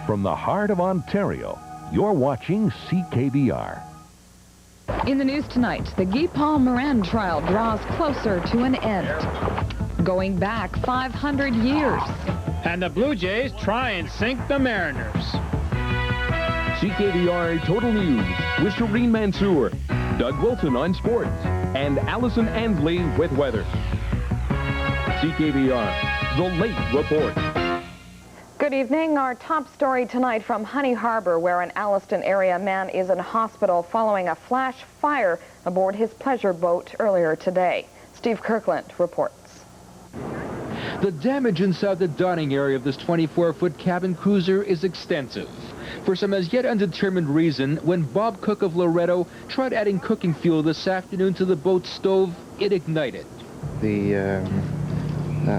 From the heart of Ontario, you're watching CKVR. In the news tonight, the Guy Paul Morin trial draws closer to an end. Going back 500 years. And the Blue Jays try and sink the Mariners. CKVR Total News with Shireen Mansour, Doug Wilson on sports, and Allison Ansley with weather. CKVR, The Late Report. Good evening. Our top story tonight from Honey Harbor, where an Alliston area man is in hospital following a flash fire aboard his pleasure boat earlier today. Steve Kirkland reports. The damage inside the dining area of this 24-foot cabin cruiser is extensive. For some as yet undetermined reason, when Bob Cook of Loretto tried adding cooking fuel this afternoon to the boat's stove, it ignited. The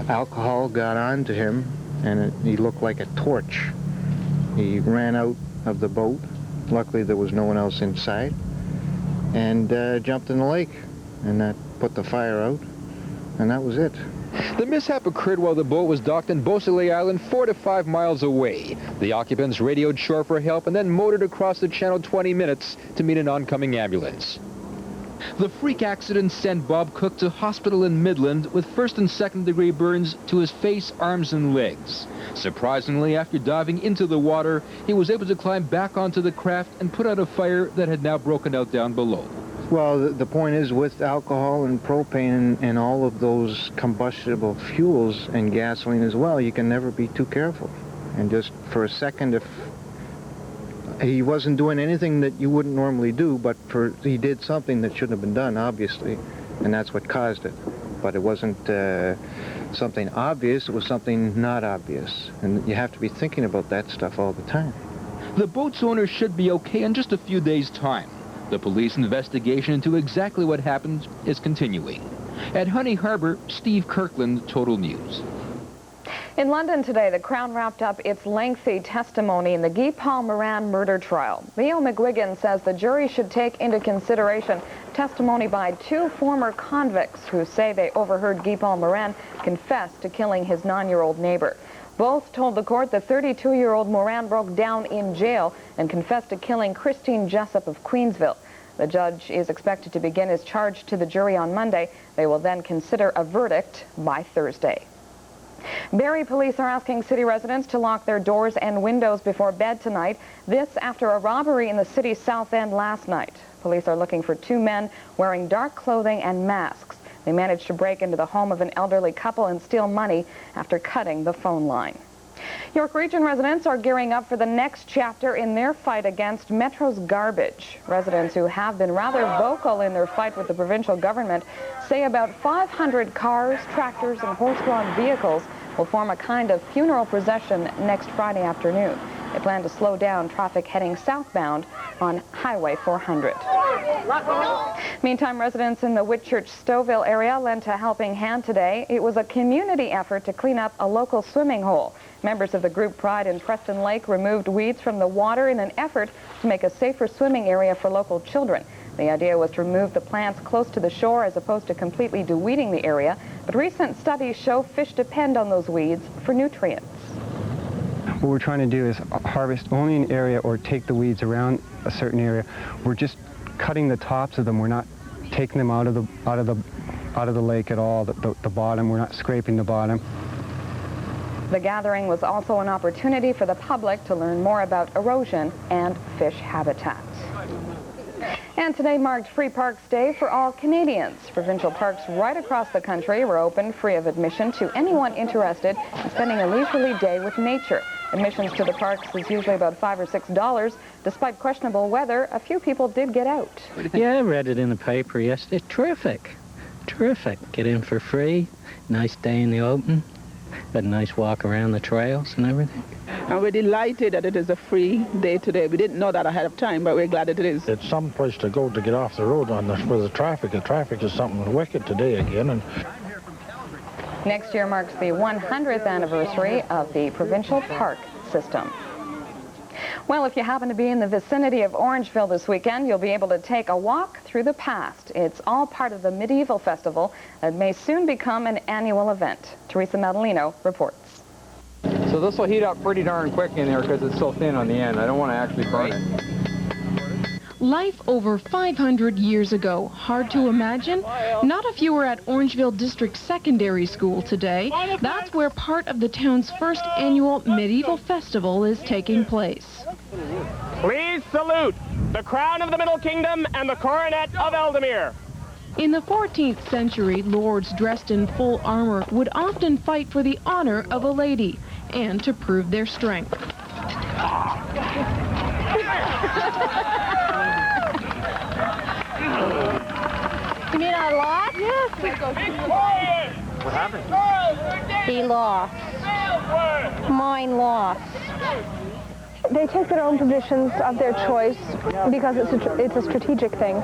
alcohol got onto him, and he looked like a torch. He ran out of the boat. Luckily, there was no one else inside, and jumped in the lake, and that put the fire out, and that was it. The mishap occurred while the boat was docked in Beausoleil Island 4 to 5 miles away. The occupants radioed shore for help and then motored across the channel 20 minutes to meet an oncoming ambulance. The freak accident sent Bob Cook to hospital in Midland with first and second degree burns to his face, arms, and legs. Surprisingly, after diving into the water, he was able to climb back onto the craft and put out a fire that had now broken out down below. Well, the point is, with alcohol and propane and all of those combustible fuels and gasoline as well, you can never be too careful. And just for a second, if he wasn't doing anything that you wouldn't normally do, but he did something that shouldn't have been done, obviously, and that's what caused it. But it wasn't something obvious, it was something not obvious. And you have to be thinking about that stuff all the time. The boat's owner should be okay in just a few days' time. The police investigation into exactly what happened is continuing. At Honey Harbor, Steve Kirkland, Total News. In London today, the Crown wrapped up its lengthy testimony in the Guy Paul Morin murder trial. Leo McGuigan says the jury should take into consideration testimony by 2 former convicts who say they overheard Guy Paul Morin confess to killing his 9-year-old neighbor. Both told the court the 32-year-old Morin broke down in jail and confessed to killing Christine Jessup of Queensville. The judge is expected to begin his charge to the jury on Monday. They will then consider a verdict by Thursday. Barrie police are asking city residents to lock their doors and windows before bed tonight. This after a robbery in the city's south end last night. Police are looking for 2 men wearing dark clothing and masks. They managed to break into the home of an elderly couple and steal money after cutting the phone line. York Region residents are gearing up for the next chapter in their fight against Metro's garbage. Residents who have been rather vocal in their fight with the provincial government say about 500 cars, tractors, and horse-drawn vehicles will form a kind of funeral procession next Friday afternoon. They plan to slow down traffic heading southbound on Highway 400. Meantime, residents in the Whitchurch-Stouffville area lent a helping hand today. It was a community effort to clean up a local swimming hole. Members of the group Pride in Preston Lake removed weeds from the water in an effort to make a safer swimming area for local children. The idea was to remove the plants close to the shore as opposed to completely deweeding the area, but recent studies show fish depend on those weeds for nutrients. What we're trying to do is harvest only an area or take the weeds around a certain area. We're just cutting the tops of them. We're not taking them out of the lake at all. The bottom. We're not scraping the bottom. The gathering was also an opportunity for the public to learn more about erosion and fish habitat. And today marked Free Parks Day for all Canadians. Provincial parks right across the country were opened free of admission to anyone interested in spending a leisurely day with nature. Admissions to the parks is usually about $5 or $6. Despite questionable weather, a few people did get out. Yeah, I read it in the paper yesterday. Terrific. Terrific. Get in for free. Nice day in the open. Had a nice walk around the trails and everything. And we're delighted that it is a free day today. We didn't know that ahead of time, but we're glad that it is. It's some place to go to get off the road on with the traffic. The traffic is something wicked today again. And next year marks the 100th anniversary of the provincial park system. Well, if you happen to be in the vicinity of Orangeville this weekend, you'll be able to take a walk through the past. It's all part of the Medieval Festival that may soon become an annual event. Teresa Madalino reports. So this will heat up pretty darn quick in there because it's so thin on the end. I don't want to actually burn it. Life over 500 years ago. Hard to imagine? Not if you were at Orangeville District Secondary School today. That's where part of the town's first annual medieval festival is taking place. Please salute the crown of the Middle Kingdom and the coronet of Eldamere. In the 14th century, lords dressed in full armor would often fight for the honor of a lady and to prove their strength. You mean I lost? Yes. What happened? He lost. Mine lost. They take their own positions of their choice because it's a strategic thing.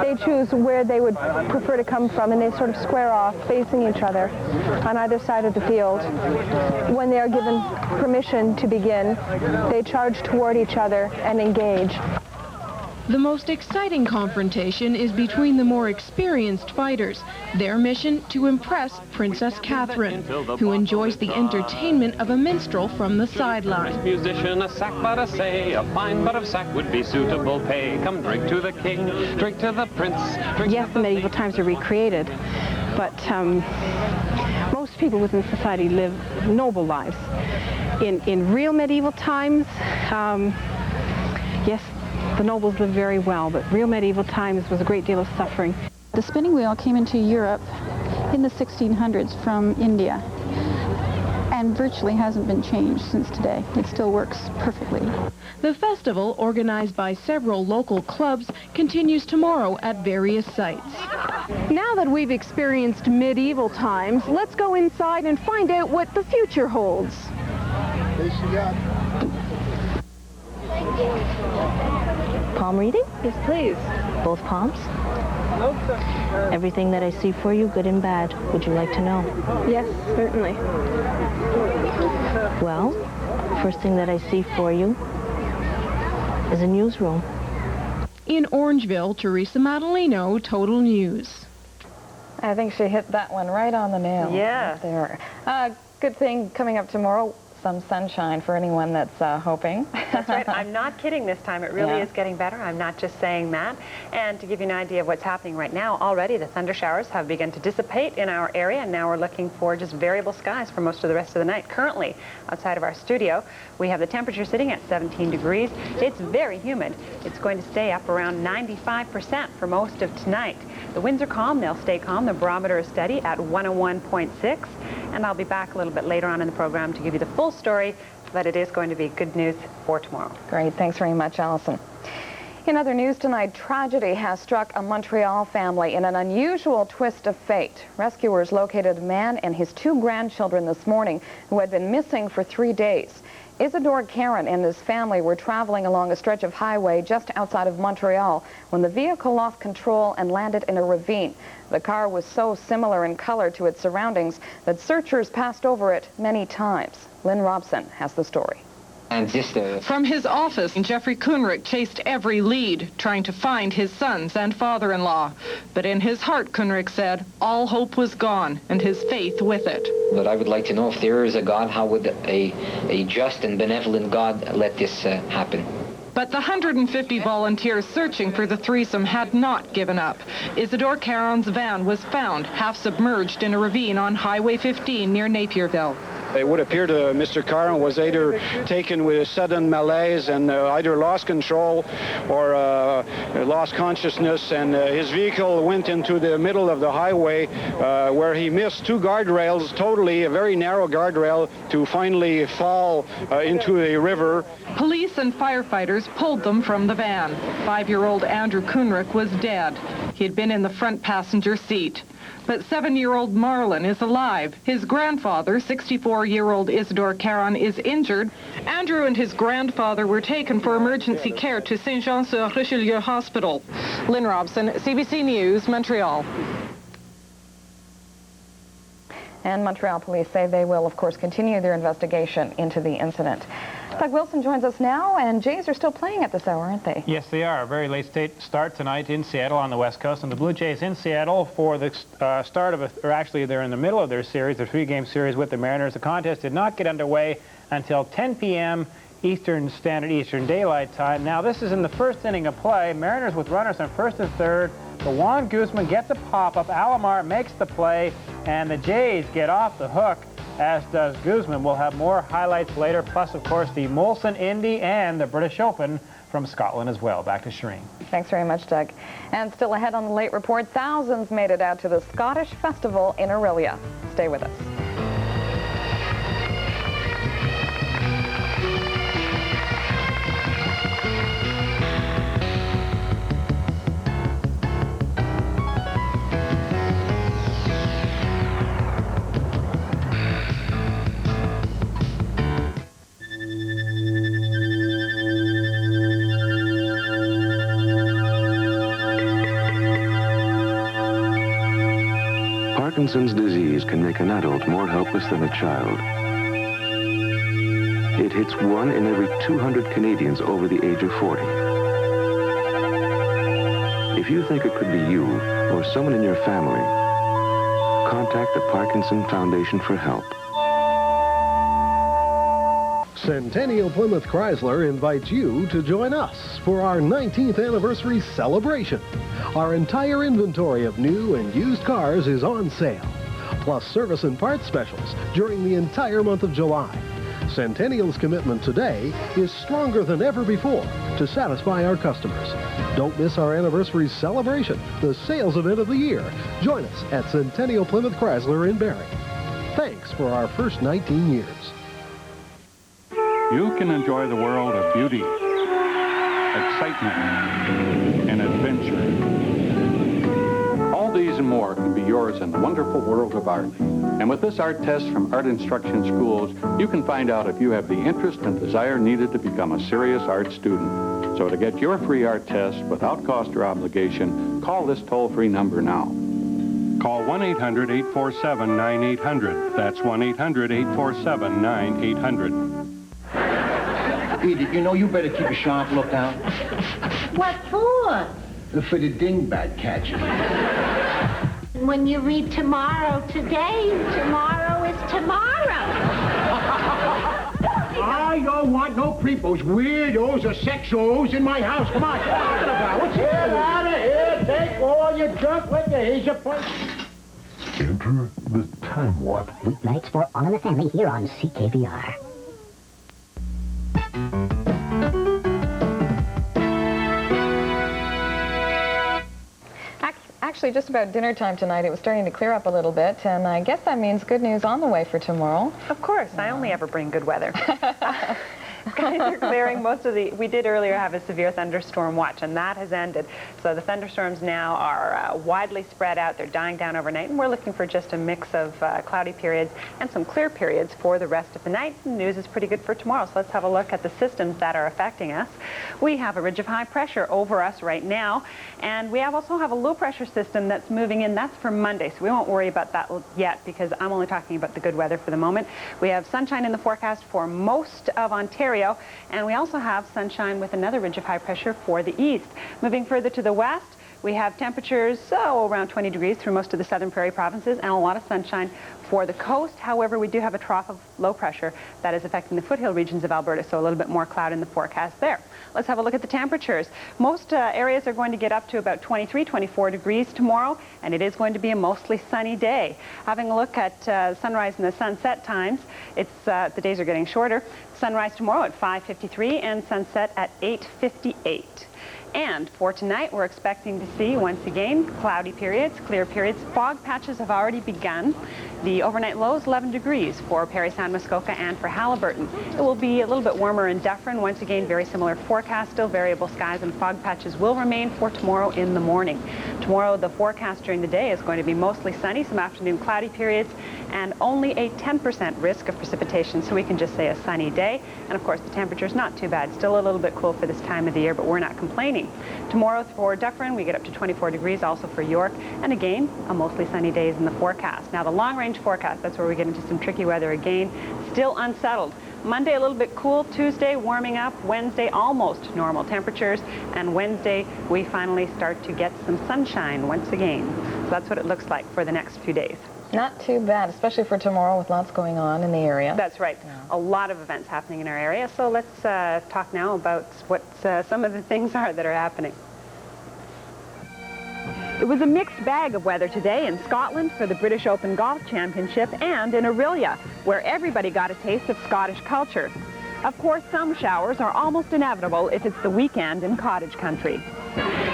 They choose where they would prefer to come from, and they sort of square off, facing each other on either side of the field. When they are given permission to begin, they charge toward each other and engage. The most exciting confrontation is between the more experienced fighters. Their mission to impress Princess Catherine, who enjoys the entertainment of a minstrel from the sidelines. Musician, a sack but a say, a fine butt of sack would be suitable pay. Come drink to the king, drink to the prince. Yes, the medieval times are recreated, but most people within society live noble lives. In real medieval times, yes, the nobles lived very well, but real medieval times was a great deal of suffering. The spinning wheel came into Europe in the 1600s from India and virtually hasn't been changed since today. It still works perfectly. The festival, organized by several local clubs, continues tomorrow at various sites. Now that we've experienced medieval times, let's go inside and find out what the future holds. Palm reading? Yes, please. Both palms? Everything that I see for you, good and bad, would you like to know? Yes, certainly. Well, first thing that I see for you is a newsroom. In Orangeville, Teresa Madaleno, Total News. I think she hit that one right on the nail. Yeah. Right there. Good thing coming up tomorrow. Some sunshine for anyone that's hoping. That's right. I'm not kidding this time. It really is getting better. I'm not just saying that. And to give you an idea of what's happening right now, already the thunder showers have begun to dissipate in our area, and now we're looking for just variable skies for most of the rest of the night. Currently, outside of our studio, we have the temperature sitting at 17 degrees. It's very humid. It's going to stay up around 95% for most of tonight. The winds are calm. They'll stay calm. The barometer is steady at 101.6. And I'll be back a little bit later on in the program to give you the full story, but it is going to be good news for tomorrow. Great. Thanks very much, Allison. In other news tonight, tragedy has struck a Montreal family in an unusual twist of fate. Rescuers located a man and his 2 grandchildren this morning who had been missing for 3 days. Isidore Caron and his family were traveling along a stretch of highway just outside of Montreal when the vehicle lost control and landed in a ravine. The car was so similar in color to its surroundings that searchers passed over it many times. Lynn Robson has the story. From his office, Jeffrey Kunrick chased every lead, trying to find his sons and father-in-law. But in his heart, Kunrick said, all hope was gone, and his faith with it. But I would like to know, if there is a God, how would a just and benevolent God let this happen? But the 150 volunteers searching for the threesome had not given up. Isidore Caron's van was found half submerged in a ravine on Highway 15 near Napierville. It would appear to Mr. Caron was either taken with a sudden malaise and either lost control or lost consciousness, and his vehicle went into the middle of the highway where he missed 2 guardrails, totally a very narrow guardrail, to finally fall into a river. Police and firefighters pulled them from the van. 5-year-old Andrew Kunrick was dead. He had been in the front passenger seat. But 7-year-old Marlon is alive. His grandfather, 64-year-old Isidore Caron, is injured. Andrew and his grandfather were taken for emergency care to Saint-Jean-sur-Richelieu Hospital. Lynn Robson, CBC News, Montreal. And Montreal police say they will, of course, continue their investigation into the incident. Doug Wilson joins us now, and Jays are still playing at this hour, aren't they? Yes, they are. A very late start tonight in Seattle on the West Coast, and the Blue Jays in Seattle for the start of or actually they're in the middle of their series, their 3-game series with the Mariners. The contest did not get underway until 10 p.m. Eastern Daylight Time. Now, this is in the first inning of play. Mariners with runners on first and third. The Juan Guzman gets a pop-up. Alomar makes the play, and the Jays get off the hook, as does Guzman. We'll have more highlights later, plus, of course, the Molson Indy and the British Open from Scotland as well. Back to Shireen. Thanks very much, Doug. And still ahead on the late report, thousands made it out to the Scottish Festival in Orillia. Stay with us. Parkinson's disease can make an adult more helpless than a child. It hits 1 in every 200 Canadians over the age of 40. If you think it could be you or someone in your family, contact the Parkinson Foundation for help. Centennial Plymouth Chrysler invites you to join us for our 19th anniversary celebration. Our entire inventory of new and used cars is on sale, plus service and parts specials during the entire month of July. Centennial's commitment today is stronger than ever before to satisfy our customers. Don't miss our anniversary celebration, the sales event of the year. Join us at Centennial Plymouth Chrysler in Barrie. Thanks for our first 19 years. You can enjoy the world of beauty, excitement, and adventure. All these and more can be yours in the wonderful world of art. And with this art test from Art Instruction Schools, you can find out if you have the interest and desire needed to become a serious art student. So to get your free art test without cost or obligation, call this toll-free number now. Call 1-800-847-9800. That's 1-800-847-9800. Edith, you know you better keep a sharp lookout. What for? For the dingbat catcher. When you read tomorrow today, tomorrow is tomorrow. I don't want no creepos, weirdos, or sexos in my house. Come on, what are you talking about? What's Get out of here. Take all your junk liquor. Here's your punch. Enter the Time Warp. Weeknights for All in the Family here on CKVR. Actually, just about dinner time tonight, it was starting to clear up a little bit, and I guess that means good news on the way for tomorrow. Of course, I only ever bring good weather. Skies are clearing. We did earlier have a severe thunderstorm watch, and that has ended. So the thunderstorms now are widely spread out. They're dying down overnight, and we're looking for just a mix of cloudy periods and some clear periods for the rest of the night. The news is pretty good for tomorrow, so let's have a look at the systems that are affecting us. We have a ridge of high pressure over us right now, and we also have a low pressure system that's moving in. That's for Monday, so we won't worry about that yet because I'm only talking about the good weather for the moment. We have sunshine in the forecast for most of Ontario, and we also have sunshine with another ridge of high pressure for the east. Moving further to the west, we have temperatures around 20 degrees through most of the southern prairie provinces and a lot of sunshine for the coast. However, we do have a trough of low pressure that is affecting the foothill regions of Alberta, so a little bit more cloud in the forecast there. Let's have a look at the temperatures. Most areas are going to get up to about 23, 24 degrees tomorrow, and it is going to be a mostly sunny day. Having a look at sunrise and the sunset times, the days are getting shorter. Sunrise tomorrow at 5:53 and sunset at 8:58. And for tonight, we're expecting to see, once again, cloudy periods, clear periods. Fog patches have already begun. The overnight low is 11 degrees for Parry Sound, Muskoka, and for Haliburton. It will be a little bit warmer in Dufferin. Once again, very similar forecast. Still variable skies, and fog patches will remain for tomorrow in the morning. Tomorrow, the forecast during the day is going to be mostly sunny, some afternoon cloudy periods, and only a 10% risk of precipitation, so we can just say a sunny day. And of course, the temperature's not too bad. Still a little bit cool for this time of the year, but we're not complaining. Tomorrow for Dufferin, we get up to 24 degrees, also for York, and again, a mostly sunny days in the forecast. Now, the long-range forecast, that's where we get into some tricky weather again. Still unsettled. Monday, a little bit cool. Tuesday, warming up. Wednesday, almost normal temperatures. And Wednesday, we finally start to get some sunshine once again. So that's what it looks like for the next few days. Not too bad, especially for tomorrow with lots going on in the area. That's right. A lot of events happening in our area. So let's talk now about what some of the things are that are happening. It was a mixed bag of weather today in Scotland for the British Open Golf Championship and in Orillia, where everybody got a taste of Scottish culture. Of course, some showers are almost inevitable if it's the weekend in cottage country.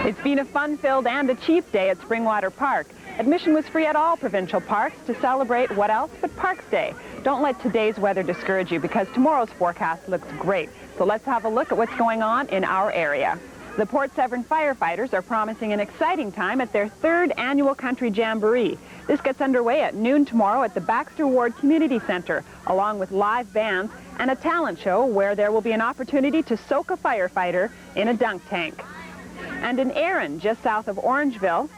It's been a fun-filled and a cheap day at Springwater Park. Admission was free at all provincial parks to celebrate what else but Parks Day. Don't let today's weather discourage you because tomorrow's forecast looks great. So let's have a look at what's going on in our area. The Port Severn firefighters are promising an exciting time at their 3rd annual Country Jamboree. This gets underway at noon tomorrow at the Baxter Ward Community Center, along with live bands and a talent show where there will be an opportunity to soak a firefighter in a dunk tank. And in Erin, just south of Orangeville,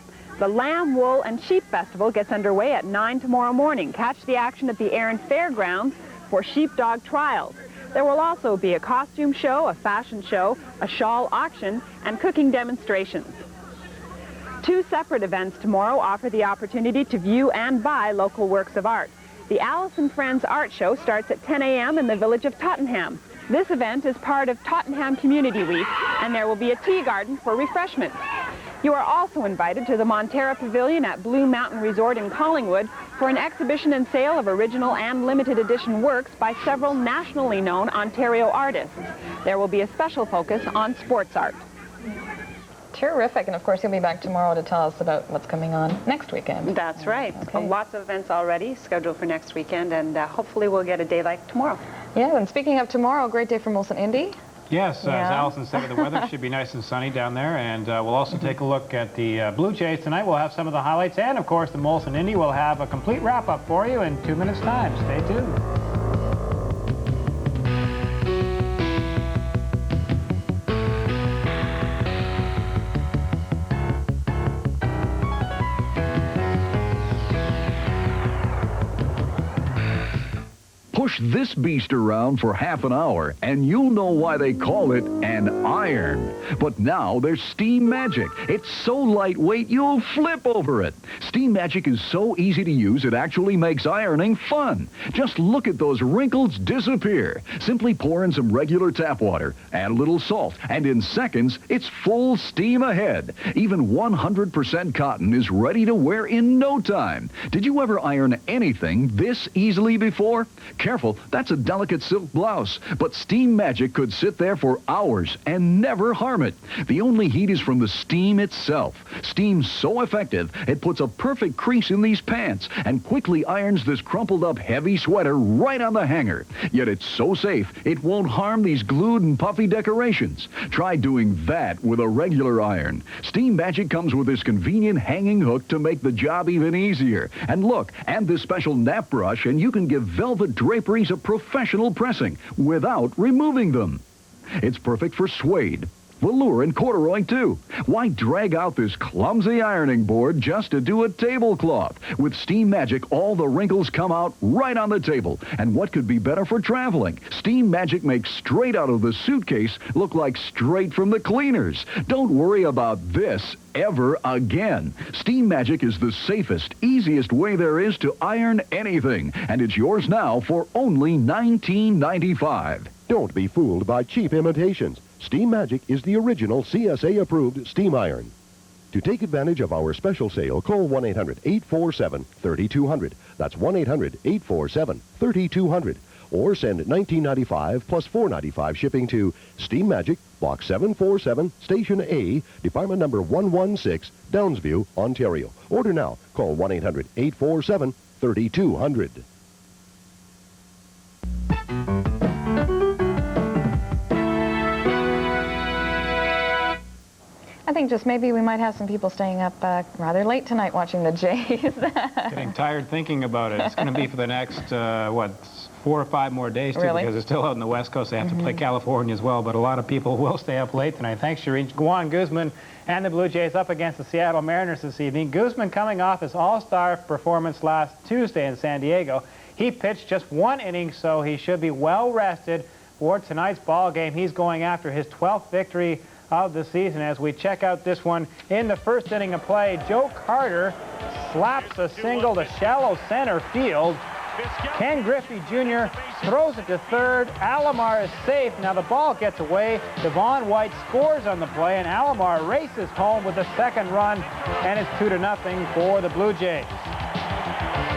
the Lamb, Wool and Sheep Festival gets underway at 9 tomorrow morning. Catch the action at the Erin Fairgrounds for sheepdog trials. There will also be a costume show, a fashion show, a shawl auction, and cooking demonstrations. 2 separate events tomorrow offer the opportunity to view and buy local works of art. The Alice and Friends Art Show starts at 10 a.m. in the village of Tottenham. This event is part of Tottenham Community Week, and there will be a tea garden for refreshments. You are also invited to the Montreal Pavilion at Blue Mountain Resort in Collingwood for an exhibition and sale of original and limited edition works by several nationally known Ontario artists. There will be a special focus on sports art. Terrific, and of course you'll be back tomorrow to tell us about what's coming on next weekend. That's right. Okay. Lots of events already scheduled for next weekend, and hopefully we'll get a day like tomorrow. Yeah, and speaking of tomorrow, great day for Molson Indy. Yes, as Allison said, the weather should be nice and sunny down there, and we'll also take a look at the Blue Jays tonight. We'll have some of the highlights, and of course the Molson Indy will have a complete wrap-up for you in 2 minutes' time. Stay tuned. Push this beast around for half an hour, and you'll know why they call it an iron. But now there's Steam Magic. It's so lightweight, you'll flip over it. Steam Magic is so easy to use, it actually makes ironing fun. Just look at those wrinkles disappear. Simply pour in some regular tap water, add a little salt, and in seconds, it's full steam ahead. Even 100% cotton is ready to wear in no time. Did you ever iron anything this easily before? Careful, that's a delicate silk blouse, but Steam Magic could sit there for hours and never harm it. The only heat is from the steam itself. Steam's so effective, it puts a perfect crease in these pants and quickly irons this crumpled up heavy sweater right on the hanger. Yet it's so safe, it won't harm these glued and puffy decorations. Try doing that with a regular iron. Steam Magic comes with this convenient hanging hook to make the job even easier. And look, and this special nap brush, and you can give velvet draperies a professional pressing without removing them. It's perfect for suede, velour, and corduroy too. Why drag out this clumsy ironing board just to do a tablecloth? With Steam Magic, all the wrinkles come out right on the table. And what could be better for traveling? Steam Magic makes straight out of the suitcase look like straight from the cleaners. Don't worry about this ever again. Steam Magic is the safest, easiest way there is to iron anything, and it's yours now for only $19.95. Don't be fooled by cheap imitations. Steam Magic is the original CSA-approved steam iron. To take advantage of our special sale, call 1-800-847-3200. That's 1-800-847-3200. Or send $19.95 plus $4.95 shipping to Steam Magic, Box 747, Station A, Department Number 116, Downsview, Ontario. Order now. Call 1-800-847-3200. I think just maybe we might have some people staying up rather late tonight watching the Jays. Getting tired thinking about it. It's going to be for the next, 4 or 5 more days, too, because it's still out on the West Coast. They have to play California as well, but a lot of people will stay up late tonight. Thanks, Shireen. Juan Guzman and the Blue Jays up against the Seattle Mariners this evening. Guzman coming off his all-star performance last Tuesday in San Diego. He pitched just 1 inning, so he should be well rested for tonight's ball game. He's going after his 12th victory of the season as we check out this one in the first inning of play. Joe Carter slaps a single to shallow center field. Ken Griffey Jr. throws it to third. Alomar is safe. Now the ball gets away. Devon White scores on the play, and Alomar races home with the second run, and it's 2-0 for the Blue Jays.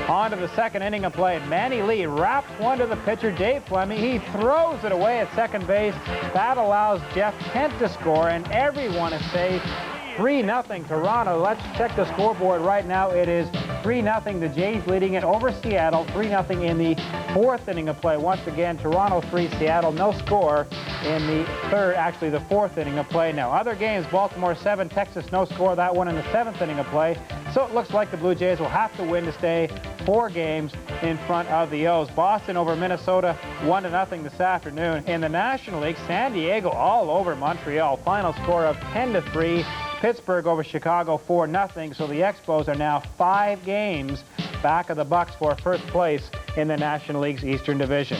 On to the second inning of play. Manny Lee wraps one to the pitcher, Dave Fleming. He throws it away at second base. That allows Jeff Kent to score, and everyone is safe. 3-0 Toronto. Let's check the scoreboard right now. It is 3-0. The Jays leading it over Seattle. 3-0 in the fourth inning of play. Once again, Toronto 3, Seattle no score in the fourth inning of play. Now, other games, Baltimore 7, Texas no score. That one in the seventh inning of play. So it looks like the Blue Jays will have to win to stay 4 games in front of the O's. Boston over Minnesota 1-0 this afternoon. In the National League, San Diego all over Montreal. Final score of 10-3. Pittsburgh over Chicago 4-0. So the Expos are now 5 games back of the Bucks for first place in the National League's Eastern Division.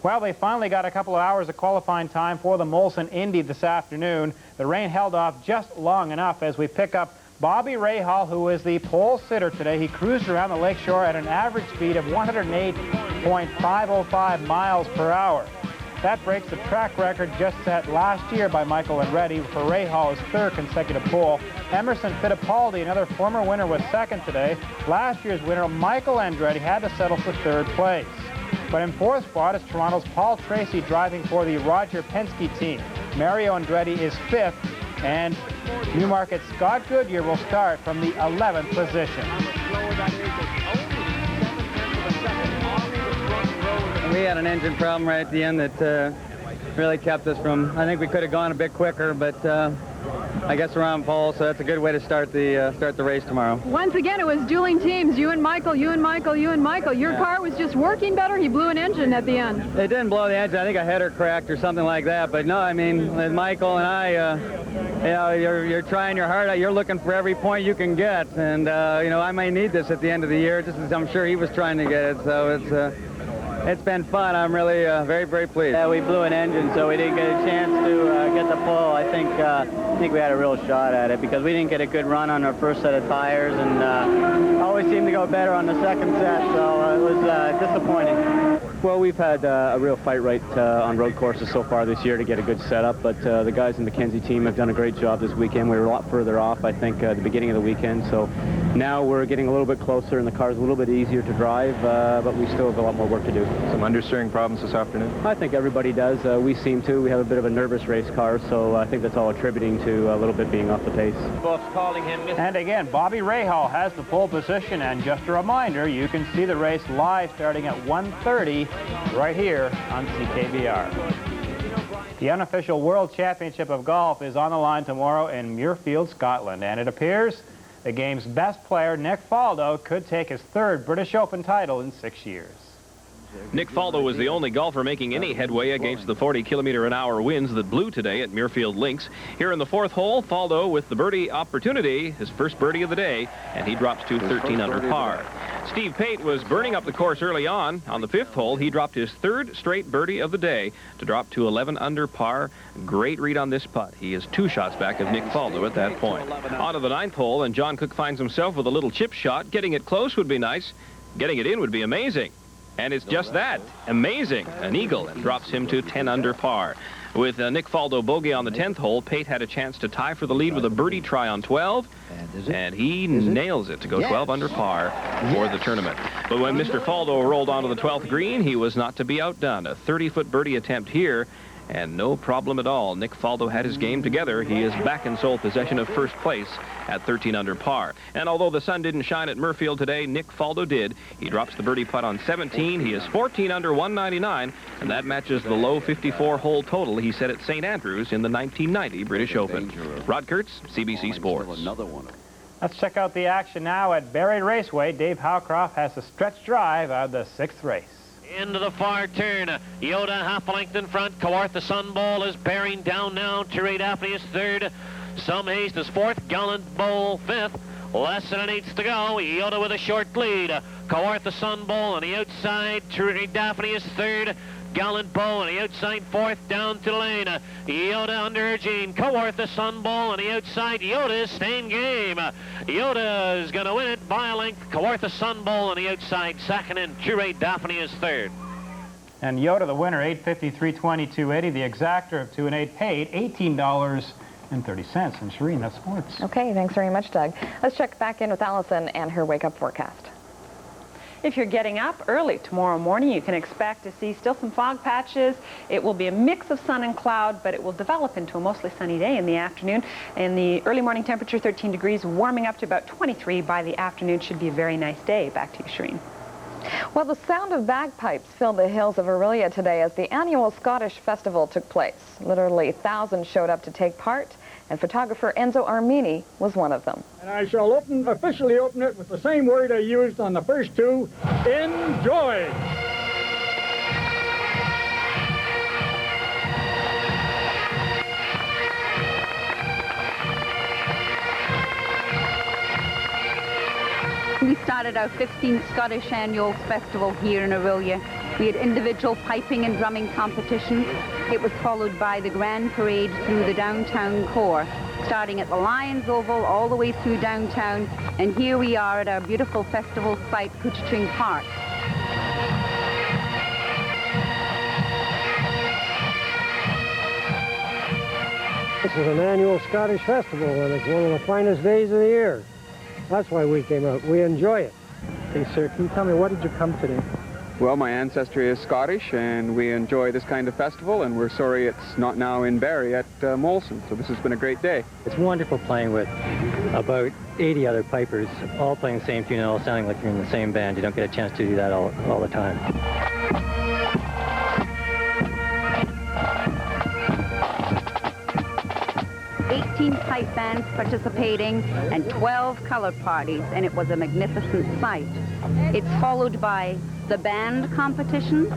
Well, they finally got a couple of hours of qualifying time for the Molson Indy this afternoon. The rain held off just long enough as we pick up Bobby Rahal, who is the pole sitter today. He cruised around the lakeshore at an average speed of 108.505 miles per hour. That breaks the track record just set last year by Michael Andretti for Rahal's third consecutive pole. Emerson Fittipaldi, another former winner, was second today. Last year's winner, Michael Andretti, had to settle for third place. But in fourth spot is Toronto's Paul Tracy driving for the Roger Penske team. Mario Andretti is fifth, and Newmarket's Scott Goodyear will start from the 11th position. We had an engine problem right at the end that really kept us from, I think we could have gone a bit quicker, but I guess we're on pole, so that's a good way to start the race tomorrow. Once again, it was dueling teams, you and Michael, you and Michael, you and Michael. Your car was just working better. He blew an engine at the end. It didn't blow the engine. I think a header cracked or something like that. But no, I mean, with Michael and I, you know, you're trying your heart out. You're looking for every point you can get. And, you know, I may need this at the end of the year, just as I'm sure he was trying to get it. So it's been fun. I'm really very, very pleased. Yeah, we blew an engine, so we didn't get a chance to get the pole. I think we had a real shot at it because we didn't get a good run on our first set of tires, and always seemed to go better on the second set, so it was disappointing. Well, we've had a real fight right on road courses so far this year to get a good setup, but the guys in the Mackenzie team have done a great job this weekend. We were a lot further off, I think, at the beginning of the weekend, so now we're getting a little bit closer, and the car's a little bit easier to drive, but we still have a lot more work to do. Some understeering problems this afternoon? I think everybody does. We seem to. We have a bit of a nervous race car, so I think that's all attributing to a little bit being off the pace. And again, Bobby Rahal has the pole position, and just a reminder, you can see the race live starting at 1:30 right here on CKVR. The unofficial World Championship of Golf is on the line tomorrow in Muirfield, Scotland, and it appears the game's best player, Nick Faldo, could take his third British Open title in 6 years. Nick Faldo was the only golfer making any headway against the 40-kilometer-an-hour winds that blew today at Muirfield Links. Here in the fourth hole, Faldo with the birdie opportunity, his first birdie of the day, and he drops to 13 under par. Steve Pate was burning up the course early on. On the fifth hole, he dropped his third straight birdie of the day to drop to 11 under par. Great read on this putt. He is 2 shots back of Nick Faldo at that point. On to the ninth hole, and John Cook finds himself with a little chip shot. Getting it close would be nice. Getting it in would be amazing. And it's just that, amazing. An eagle, and drops him to 10 under par. With Nick Faldo bogey on the 10th hole, Pate had a chance to tie for the lead with a birdie try on 12, and he nails it to go 12 under par for the tournament. But when Mr. Faldo rolled onto the 12th green, he was not to be outdone. A 30-foot birdie attempt here, and no problem at all. Nick Faldo had his game together. He is back in sole possession of first place at 13 under par. And although the sun didn't shine at Muirfield today, Nick Faldo did. He drops the birdie putt on 17. He is 14 under 199, and that matches the low 54-hole total he set at St. Andrews in the 1990 British Open. Rod Kurtz, CBC Sports. Let's check out the action now at Barrie Raceway. Dave Howcroft has the stretch drive of the 6th race. Into the far turn. Yoda half a length in front. Kawartha Sunbowl is bearing down now. Tirade Daphne is third. Some Haste is fourth. Gallant Bowl fifth. Less than an eighth to go. Yoda with a short lead. Kawartha Sunbowl on the outside. Tirade Daphne is third. Gallant Bow on the outside, fourth down to the lane. Yoda under Jean. Kawartha Sun Bowl on the outside. Yoda is staying game. Yoda is going to win it by a length. Kawartha Sun Bowl on the outside, second, and Curate Daphne is third. And Yoda, the winner, 853.20, 280. The exactor of 2 and 8 paid $18.30. And Shireen, that's sports. Okay, thanks very much, Doug. Let's check back in with Allison and her wake-up forecast. If you're getting up early tomorrow morning, you can expect to see still some fog patches. It will be a mix of sun and cloud, but it will develop into a mostly sunny day in the afternoon. In the early morning temperature, 13 degrees, warming up to about 23 by the afternoon. Should be a very nice day. Back to you, Shireen. Well, the sound of bagpipes filled the hills of Orillia today as the annual Scottish Festival took place. Literally thousands showed up to take part, and photographer Enzo Armini was one of them. And I shall officially open it with the same word I used on the first two, enjoy. We started our 15th Scottish Annual Festival here in Orillia. We had individual piping and drumming competitions. It was followed by the grand parade through the downtown core, starting at the Lions Oval all the way through downtown. And here we are at our beautiful festival site, Couchiching Park. This is an annual Scottish festival, and it's one of the finest days of the year. That's why we came out. We enjoy it. Hey, sir, can you tell me, why did you come today? Well, my ancestry is Scottish, and we enjoy this kind of festival, and we're sorry it's not now in Barrie at Molson, so this has been a great day. It's wonderful playing with about 80 other pipers, all playing the same tune and all sounding like you're in the same band. You don't get a chance to do that all the time. 18 pipe bands participating and 12 color parties, and it was a magnificent sight. It's followed by the band competitions,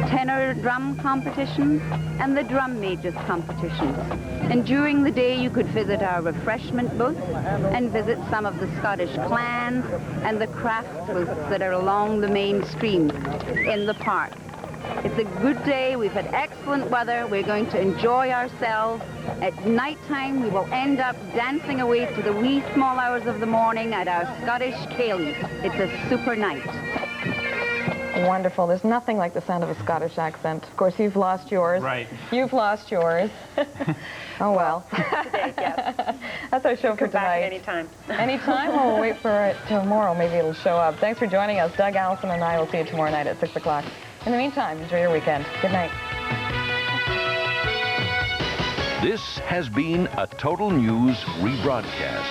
tenor drum competitions, and the drum majors competitions. And during the day you could visit our refreshment booth and visit some of the Scottish clans and the craft booths that are along the main stream in the park. It's a good day. We've had excellent weather. We're going to enjoy ourselves. At nighttime, we will end up dancing away to the wee small hours of the morning at our Scottish Cayley. It's a super night. Wonderful. There's nothing like the sound of a Scottish accent. Of course, you've lost yours. Right. You've lost yours. Oh, well. Today, yes. That's our show for tonight. Back anytime. Anytime? Well, we'll wait for it tomorrow. Maybe it'll show up. Thanks for joining us. Doug, Allison, and I will see you tomorrow night at 6 o'clock. In the meantime, enjoy your weekend. Good night. This has been a Total News rebroadcast.